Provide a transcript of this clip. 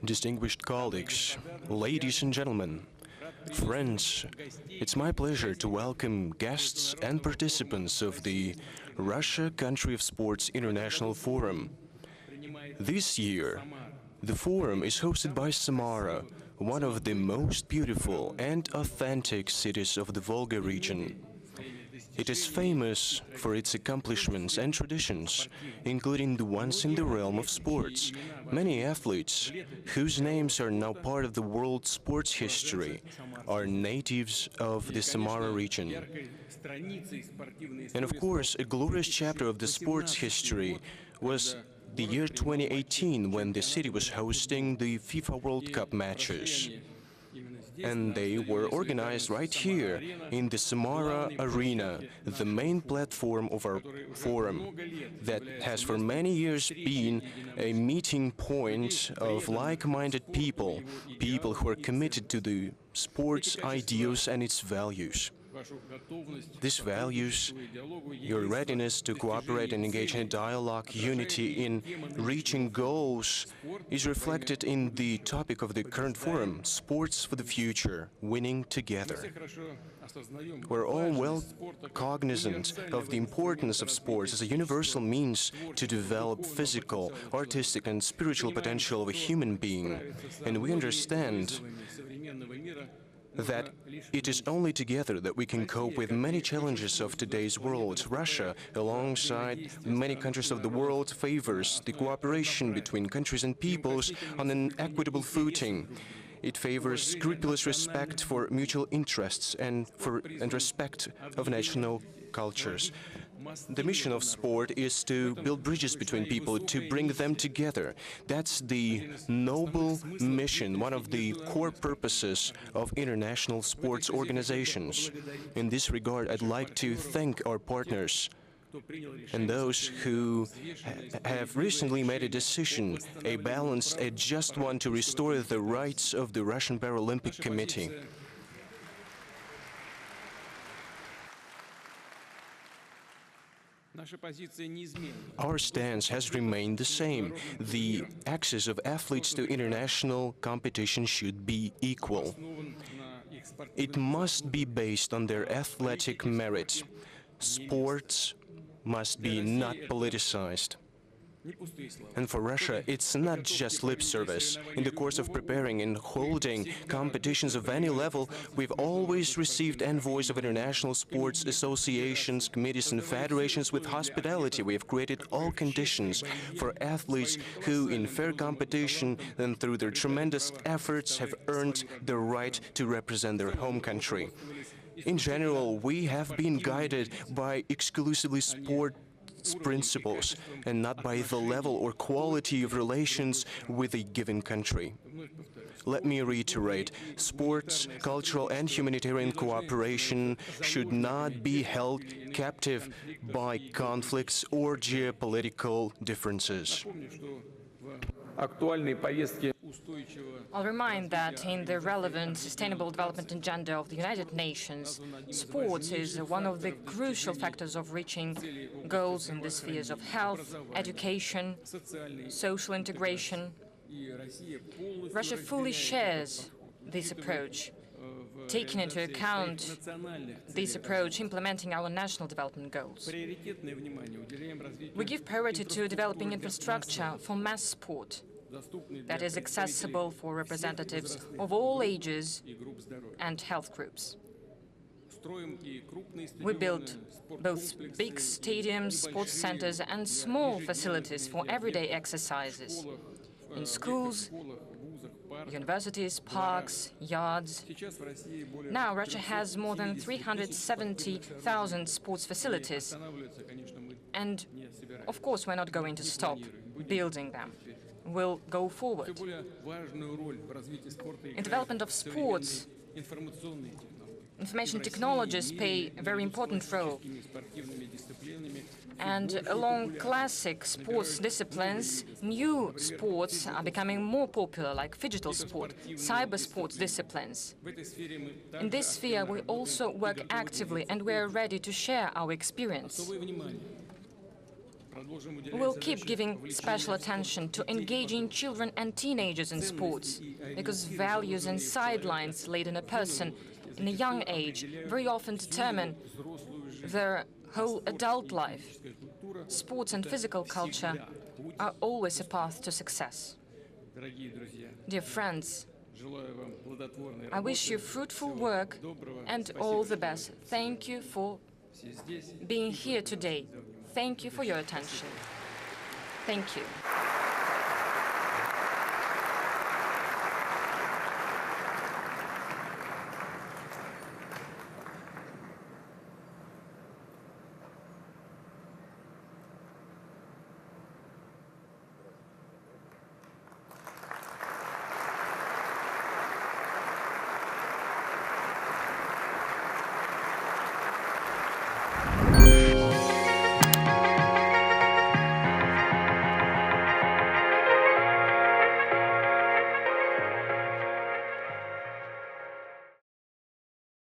Distinguished colleagues, ladies and gentlemen, friends, it's my pleasure to welcome guests and participants of the Russia Country of Sports International Forum. This year, the forum is hosted by Samara, one of the most beautiful and authentic cities of the Volga region. It is famous for its accomplishments and traditions, including the ones in the realm of sports. Many athletes, whose names are now part of the world sports history, are natives of the Samara region. And of course, a glorious chapter of the sports history was the year 2018, when the city was hosting the FIFA World Cup matches. And they were organized right here in the Samara Arena, the main platform of our forum, that has for many years been a meeting point of like-minded people, people who are committed to the sports ideals and its values. These values, your readiness to cooperate and engage in a dialogue, unity in reaching goals, is reflected in the topic of the current forum, Sports for the Future, Winning Together. We're all well cognizant of the importance of sports as a universal means to develop physical, artistic and spiritual potential of a human being, and we understand that it is only together that we can cope with many challenges of today's world. Russia, alongside many countries of the world, favors the cooperation between countries and peoples on an equitable footing. It favors scrupulous respect for mutual interests and respect of national cultures. The mission of sport is to build bridges between people, to bring them together. That's the noble mission, one of the core purposes of international sports organizations. In this regard, I'd like to thank our partners and those who have recently made a decision, a balanced, a just one, to restore the rights of the Russian Paralympic Committee. Our stance has remained the same. The access of athletes to international competition should be equal. It must be based on their athletic merit. Sports must be not politicized. And for Russia, it's not just lip service. In the course of preparing and holding competitions of any level, we've always received envoys of international sports associations, committees and federations with hospitality. We have created all conditions for athletes who, in fair competition and through their tremendous efforts, have earned the right to represent their home country. In general, we have been guided by exclusively sports principles and not by the level or quality of relations with a given country. Let me reiterate, sports, cultural and humanitarian cooperation should not be held captive by conflicts or geopolitical differences. I'll remind that in the relevant Sustainable Development Agenda of the United Nations, sports is one of the crucial factors of reaching goals in the spheres of health, education, social integration. Russia fully shares this approach, taking into account this approach, implementing our national development goals. We give priority to developing infrastructure for mass sport that is accessible for representatives of all ages and health groups. We build both big stadiums, sports centers, and small facilities for everyday exercises in schools, universities, parks, yards. Now, Russia has more than 370,000 sports facilities, and of course, we're not going to stop building them. We'll go forward. In development of sports, information technologies play a very important role. And along classic sports disciplines, new sports are becoming more popular, like digital sport, cyber sports disciplines. In this sphere, we also work actively, and we are ready to share our experience. We will keep giving special attention to engaging children and teenagers in sports, because values and sidelines laid in a person in a young age very often determine their whole adult life. Sports and physical culture are always a path to success. Dear friends, I wish you fruitful work and all the best. Thank you for being here today. Thank you for your attention. Thank you.